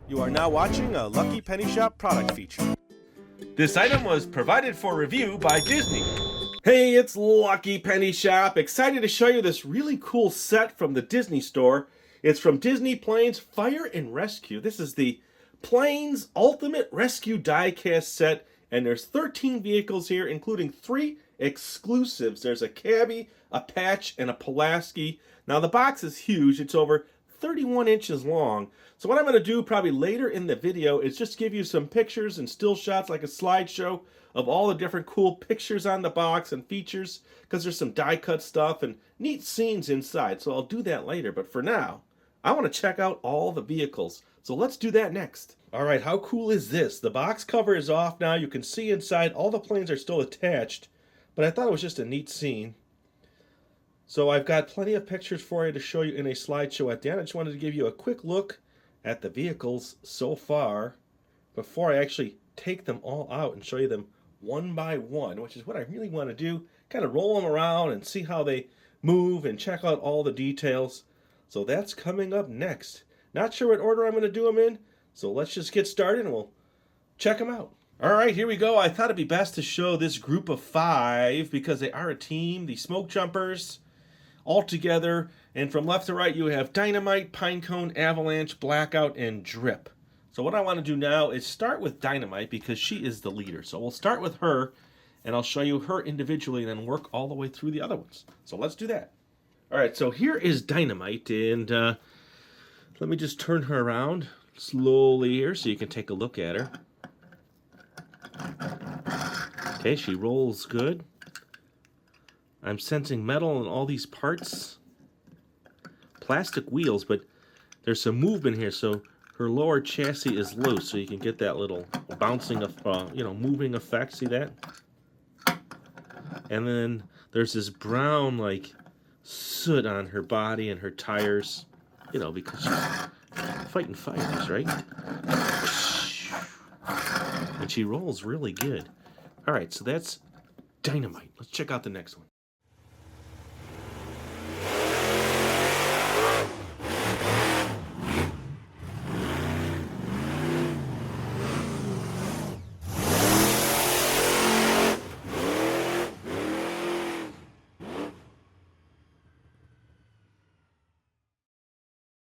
You are now watching a Lucky Penny Shop product feature. This item was provided for review by Disney. Hey, it's Lucky Penny Shop. Excited to show you this really cool set from the Disney store. It's from Disney-Planes-Fire and Rescue. This is the Planes Ultimate Rescue Diecast set, and there's 13 vehicles here, including 3 exclusives. There's a Cabbie, a Patch, and a Pulaski. Now the box is huge. It's over 31 inches long. So what I'm going to do probably later in the video is just give you some pictures and still shots, like a slideshow of all the different cool pictures on the box and features, because there's some die cut stuff and neat scenes inside. So I'll do that later, but for now I want to check out all the vehicles. So let's do that next. Alright, how cool is this? The box cover is off now. You can see inside. All the planes are still attached, but I thought it was just a neat scene. So I've got plenty of pictures for you to show you in a slideshow at the end. I just wanted to give you a quick look at the vehicles so far before I actually take them all out and show you them one by one, which is what I really want to do. Kind of roll them around and see how they move and check out all the details. So that's coming up next. Not sure what order I'm going to do them in, so let's just get started and we'll check them out. Alright, here we go. I thought it'd be best to show this group of 5 because they are a team. The Smoke Jumpers all together, and from left to right you have Dynamite, Pinecone, Avalanche, Blackout, and Drip. So what I want to do now is start with Dynamite because she is the leader. So we'll start with her and I'll show you her individually and then work all the way through the other ones. So let's do that. Alright, so here is Dynamite, and let me just turn her around slowly here so you can take a look at her. Okay, she rolls good. I'm sensing metal in all these parts. Plastic wheels, but there's some movement here, so her lower chassis is loose, so you can get that little bouncing, moving effect. See that? And then there's this brown, like, soot on her body and her tires, because she's fighting fires, right? And she rolls really good. All right, so that's Dynamite. Let's check out the next one.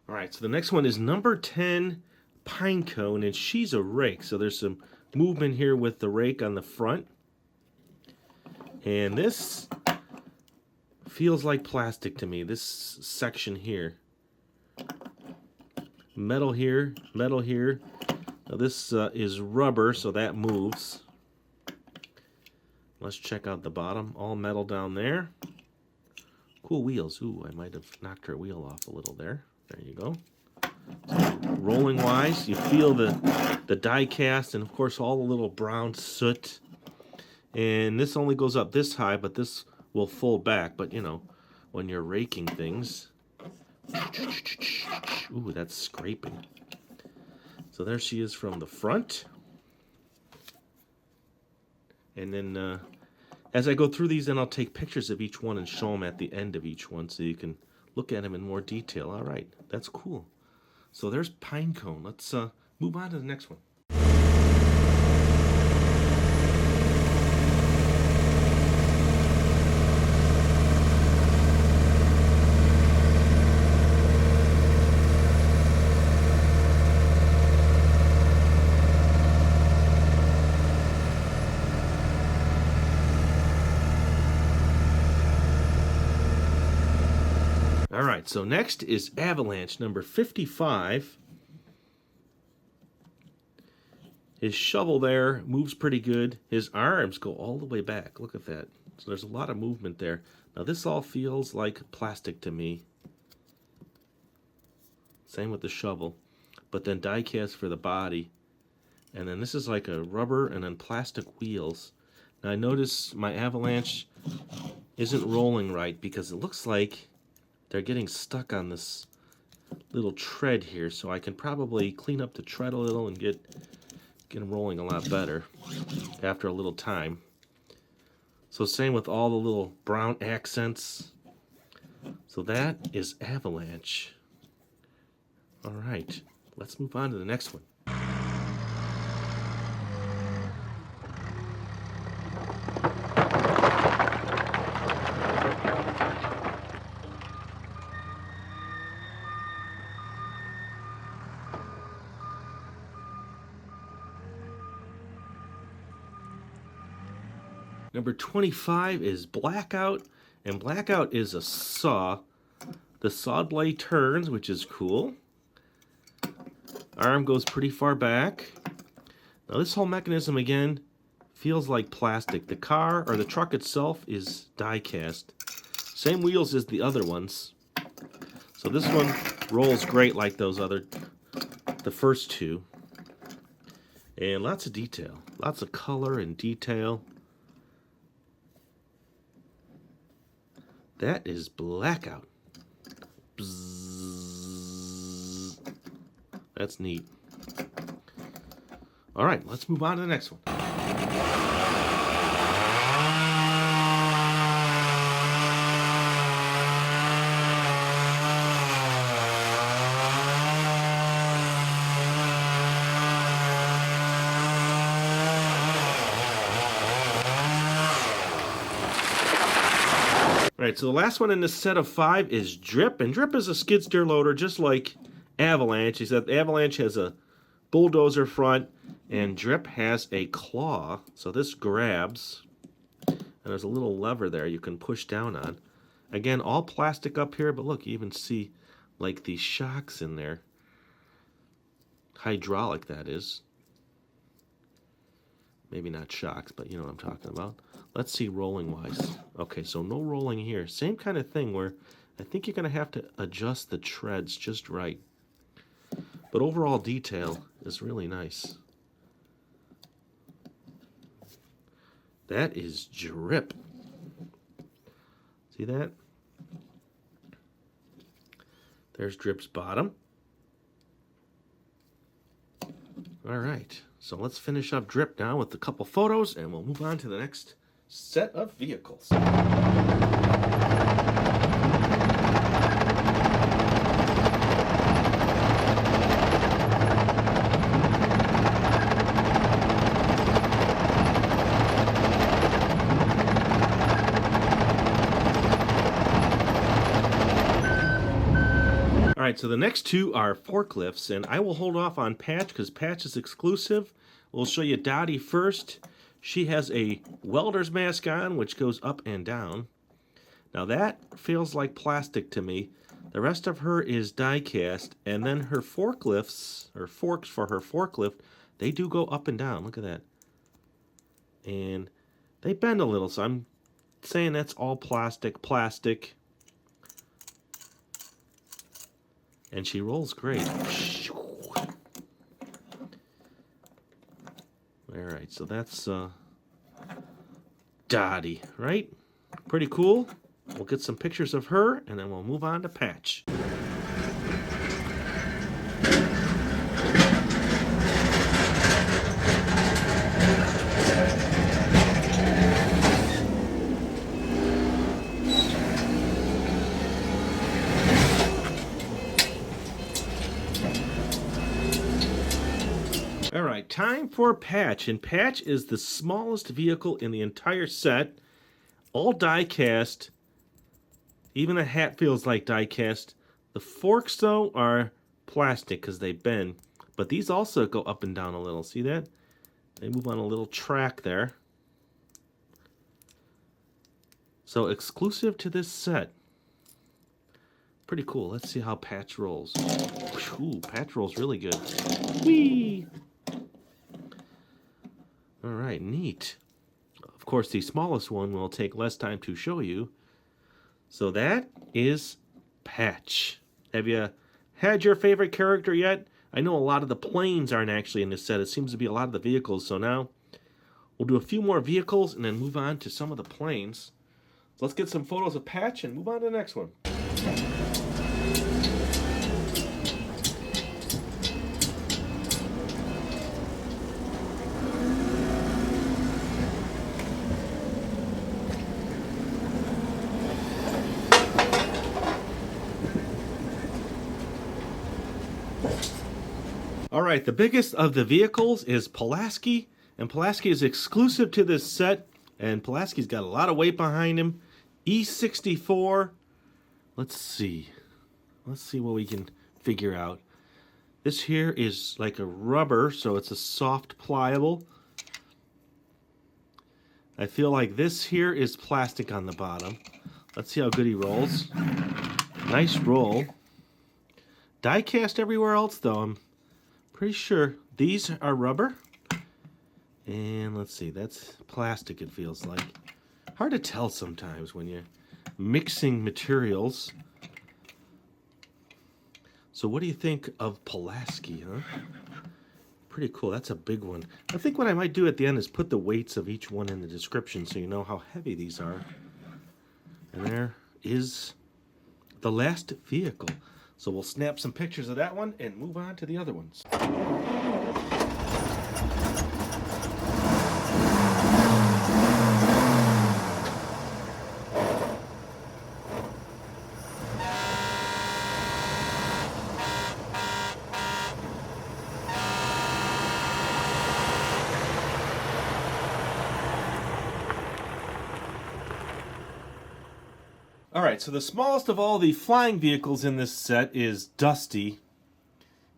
Alright, so the next one is number 10, Pinecone, and she's a rake. So there's some movement here with the rake on the front. And this feels like plastic to me, this section here. Metal here, metal here. Now this is rubber, so that moves. Let's check out the bottom, all metal down there. Cool wheels. Ooh, I might have knocked her wheel off a little there. There you go. So, rolling wise, you feel the die cast and of course all the little brown soot. And this only goes up this high, but this will fold back. But when you're raking things, ooh, that's scraping. So there she is from the front. And then as I go through these, then I'll take pictures of each one and show them at the end of each one so you can look at them in more detail. All right, that's cool. So there's Pinecone. Let's move on to the next one. Alright, so next is Avalanche, number 55. His shovel there moves pretty good. His arms go all the way back. Look at that. So there's a lot of movement there. Now this all feels like plastic to me. Same with the shovel. But then die cast for the body. And then this is like a rubber and then plastic wheels. Now I notice my Avalanche isn't rolling right because it looks like they're getting stuck on this little tread here, so I can probably clean up the tread a little and get them rolling a lot better after a little time. So same with all the little brown accents. So that is Avalanche. All right, let's move on to the next one. Number 25 is Blackout, and Blackout is a saw. The saw blade turns, which is cool. Arm goes pretty far back. Now this whole mechanism again feels like plastic. The car or the truck itself is die cast. Same wheels as the other ones. So this one rolls great like the first two. And lots of detail, lots of color and detail. That is Blackout. Bzzz. That's neat. All right, let's move on to the next one. All right, so the last one in this set of 5 is Drip, and Drip is a skid steer loader just like Avalanche, except Avalanche has a bulldozer front and Drip has a claw. So this grabs, and there's a little lever there you can push down on. Again, all plastic up here, but look, you even see like these shocks in there. Hydraulic, that is. Maybe not shocks, but you know what I'm talking about. Let's see rolling wise. Okay, so no rolling here. Same kind of thing where I think you're going to have to adjust the treads just right. But overall detail is really nice. That is Drip. See that? There's Drip's bottom. All right, so let's finish up Drip now with a couple photos and we'll move on to the next set of vehicles. All right, so the next two are Forklifts, and I will hold off on Patch because Patch is exclusive. We'll show you Dottie first. She has a welder's mask on, which goes up and down. Now that feels like plastic to me. The rest of her is die cast, and then her forklifts, or forks for her forklift, they do go up and down. Look at that. And they bend a little, so I'm saying that's all plastic. And she rolls great. Alright, so that's Dottie, right? Pretty cool. We'll get some pictures of her, and then we'll move on to Patch. Alright, time for Patch, and Patch is the smallest vehicle in the entire set. All die cast. Even the hat feels like die cast. The forks, though, are plastic because they bend. But these also go up and down a little. See that? They move on a little track there. So exclusive to this set. Pretty cool. Let's see how Patch rolls. Ooh, Patch rolls really good. Whee! Alright, neat. Of course, the smallest one will take less time to show you. So that is Patch. Have you had your favorite character yet? I know a lot of the planes aren't actually in this set. It seems to be a lot of the vehicles. So now we'll do a few more vehicles and then move on to some of the planes. So let's get some photos of Patch and move on to the next one. All right, the biggest of the vehicles is Pulaski, and Pulaski is exclusive to this set, and Pulaski's got a lot of weight behind him. E64. Let's see what we can figure out. This here is like a rubber, so it's a soft, pliable. I feel like this here is plastic on the bottom. Let's see how good he rolls. Nice roll. Die cast everywhere else, though. I'm pretty sure these are rubber. And let's see, that's plastic, it feels like. Hard to tell sometimes when you're mixing materials. So what do you think of Pulaski, huh? Pretty cool. That's a big one. I think what I might do at the end is put the weights of each one in the description so you know how heavy these are. And there is the last vehicle. So we'll snap some pictures of that one and move on to the other ones. Alright, so the smallest of all the flying vehicles in this set is Dusty.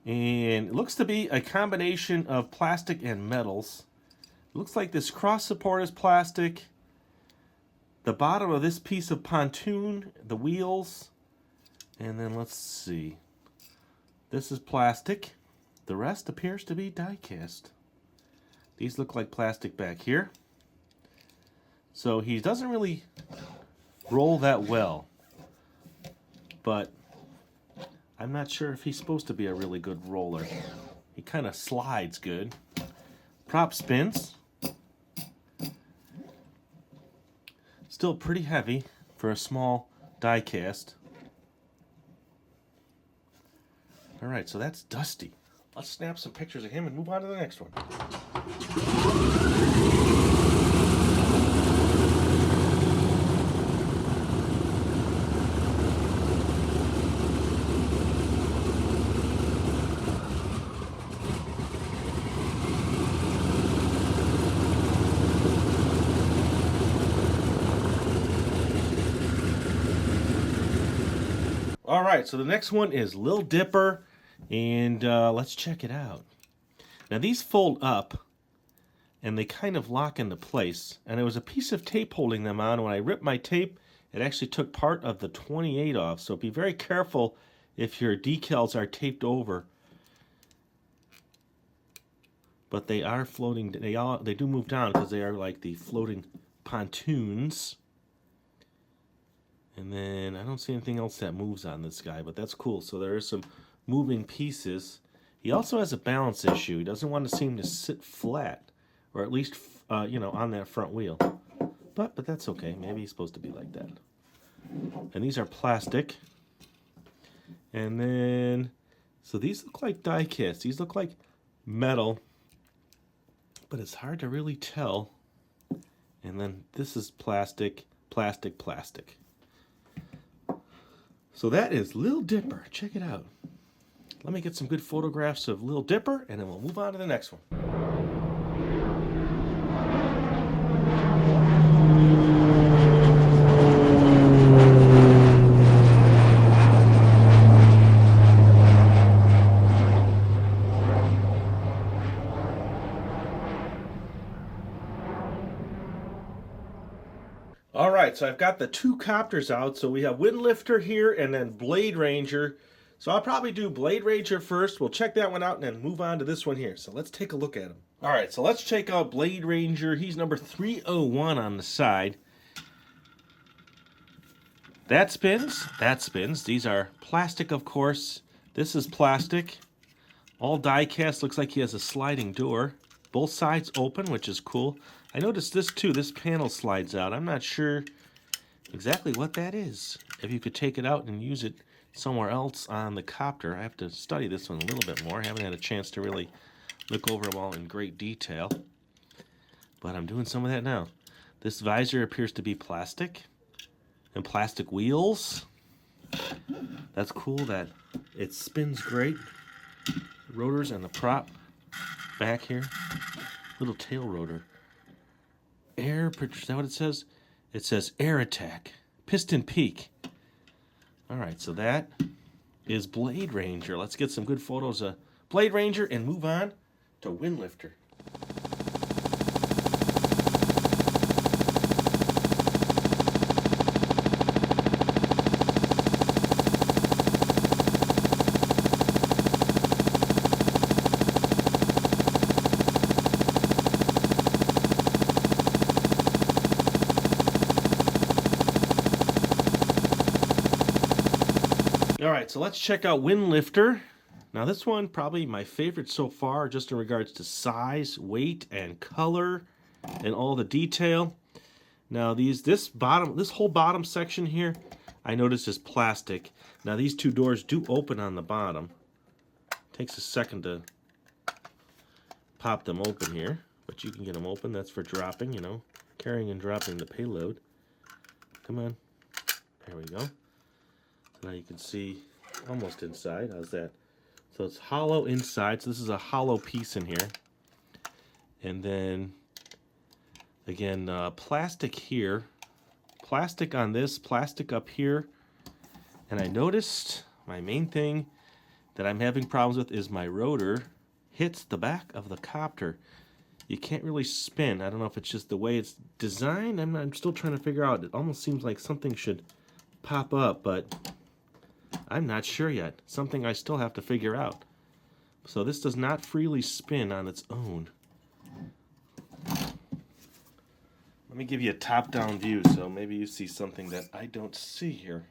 And it looks to be a combination of plastic and metals. It looks like this cross support is plastic. The bottom of this piece of pontoon, the wheels. And then let's see. This is plastic. The rest appears to be die cast. These look like plastic back here. So he doesn't really roll that well, but I'm not sure if he's supposed to be a really good roller. He kind of slides good. Prop spins. Still pretty heavy for a small die cast. Alright, so that's Dusty. Let's snap some pictures of him and move on to the next one. Alright, so the next one is Lil Dipper, and let's check it out. Now these fold up, and they kind of lock into place, and there was a piece of tape holding them on. When I ripped my tape, it actually took part of the 28 off, so be very careful if your decals are taped over. But they are floating, they do move down because they are like the floating pontoons. And then I don't see anything else that moves on this guy, but that's cool. So there are some moving pieces. He also has a balance issue. He doesn't want to seem to sit flat, or at least, on that front wheel. But that's okay. Maybe he's supposed to be like that. And these are plastic. And then, so these look like die cast. These look like metal, but it's hard to really tell. And then this is plastic, plastic, plastic. So that is Lil Dipper. Check it out. Let me get some good photographs of Lil Dipper, and then we'll move on to the next one. Alright, so I've got the two copters out. So we have Windlifter here and then Blade Ranger. So I'll probably do Blade Ranger first. We'll check that one out and then move on to this one here. So let's take a look at him. Alright, so let's check out Blade Ranger. He's number 301 on the side. That spins. That spins. These are plastic, of course. This is plastic. All die cast. Looks like he has a sliding door. Both sides open, which is cool. I noticed this too. This panel slides out. I'm not sure exactly what that is. If you could take it out and use it somewhere else on the copter. I have to study this one a little bit more. I haven't had a chance to really look over them all in great detail. But I'm doing some of that now. This visor appears to be plastic. And plastic wheels. That's cool that it spins great. rotors and the prop back here. Little tail rotor. Air, is that what it says? It says air attack. Piston peak. Alright, so that is Blade Ranger. Let's get some good photos of Blade Ranger and move on to Windlifter. Alright, so let's check out Windlifter. Now this one, probably my favorite so far, just in regards to size, weight, and color, and all the detail. Now this whole bottom section here, I noticed is plastic. Now these two doors do open on the bottom. Takes a second to pop them open here, but you can get them open. That's for dropping, you know, carrying and dropping the payload. Come on. There we go. Now you can see almost inside. How's that? So it's hollow inside. So this is a hollow piece in here. And then, again, plastic here. Plastic on this, plastic up here. And I noticed my main thing that I'm having problems with is my rotor hits the back of the copter. You can't really spin. I don't know if it's just the way it's designed. I'm still trying to figure out. It almost seems like something should pop up, but I'm not sure yet. Something I still have to figure out. So this does not freely spin on its own. Let me give you a top-down view so maybe you see something that I don't see here.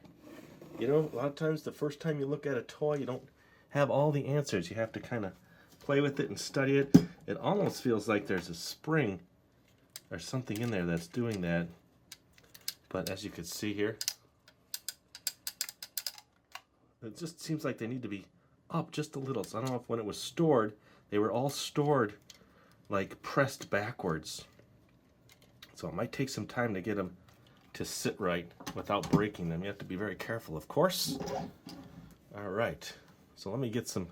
You know, a lot of times the first time you look at a toy, you don't have all the answers. You have to kind of play with it and study it. It almost feels like there's a spring or something in there that's doing that. But as you can see here, it just seems like they need to be up just a little. So I don't know if when it was stored, they were all stored like pressed backwards. So it might take some time to get them to sit right without breaking them. You have to be very careful, of course. All right, so let me get some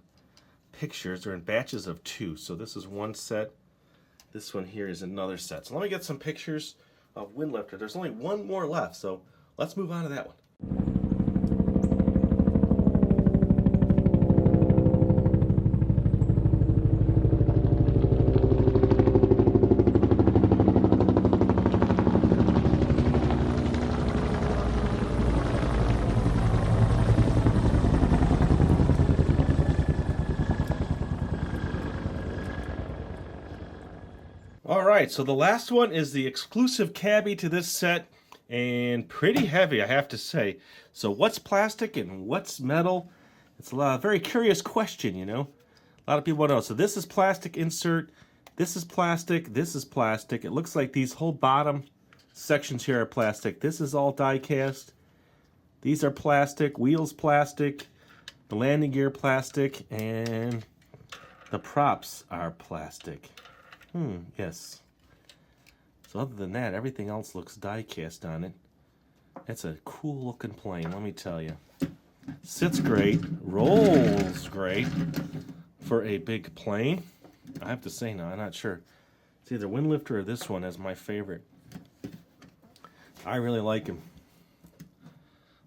pictures. They're in batches of 2. So this is one set. This one here is another set. So let me get some pictures of Windlifter. There's only one more left, so let's move on to that one. Alright, so the last one is the exclusive Cabbie to this set, and pretty heavy, I have to say. So what's plastic and what's metal? It's a very curious question, you know. A lot of people want to know. So this is plastic insert, this is plastic, this is plastic. It looks like these whole bottom sections here are plastic. This is all die cast. These are plastic, wheels plastic, the landing gear plastic, and the props are plastic. Yes. So other than that, everything else looks die cast on it. It's a cool looking plane, let me tell you. Sits great, rolls great for a big plane. I have to say now, I'm not sure. It's either Windlifter or this one as my favorite. I really like him.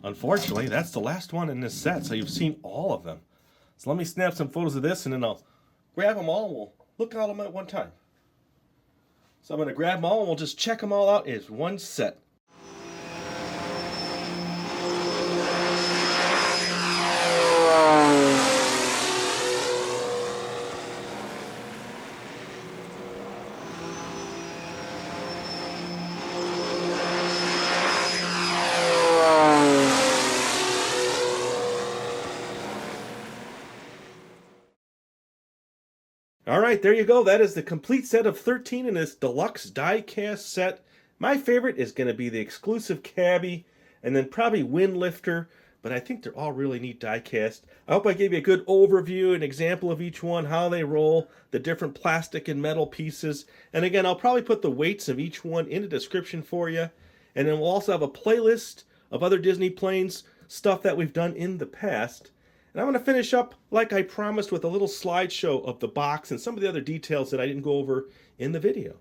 Unfortunately, that's the last one in this set, so you've seen all of them. So let me snap some photos of this and then I'll grab them all and we'll look at them at one time. So I'm going to grab them all and we'll just check them all out as one set. Alright, there you go. That is the complete set of 13 in this deluxe die-cast set. My favorite is going to be the exclusive Cabbie, and then probably Windlifter, but I think they're all really neat die-cast. I hope I gave you a good overview, an example of each one, how they roll, the different plastic and metal pieces. And again, I'll probably put the weights of each one in the description for you. And then we'll also have a playlist of other Disney planes, stuff that we've done in the past. And I'm going to finish up like I promised with a little slideshow of the box and some of the other details that I didn't go over in the video.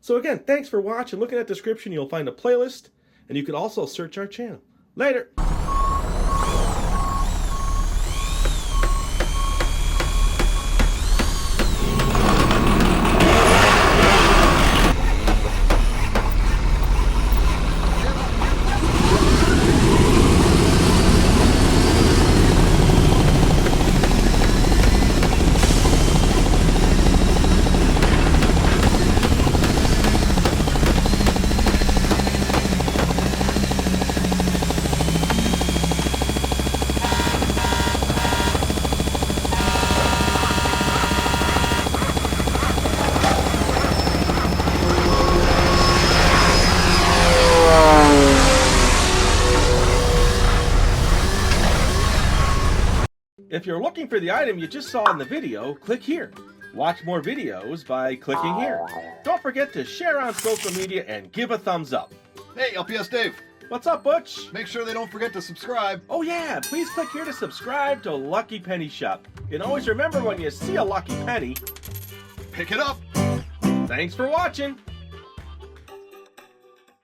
So again, thanks for watching. Look in that description, you'll find a playlist, and you can also search our channel. Later! If you're looking for the item you just saw in the video, click here. Watch more videos by clicking here. Don't forget to share on social media and give a thumbs up. Hey, LPS-Dave. What's up, Butch? Make sure they don't forget to subscribe. Oh yeah, please click here to subscribe to Lucky Penny Shop. And always remember, when you see a lucky penny, Pick it up. thanks for watching.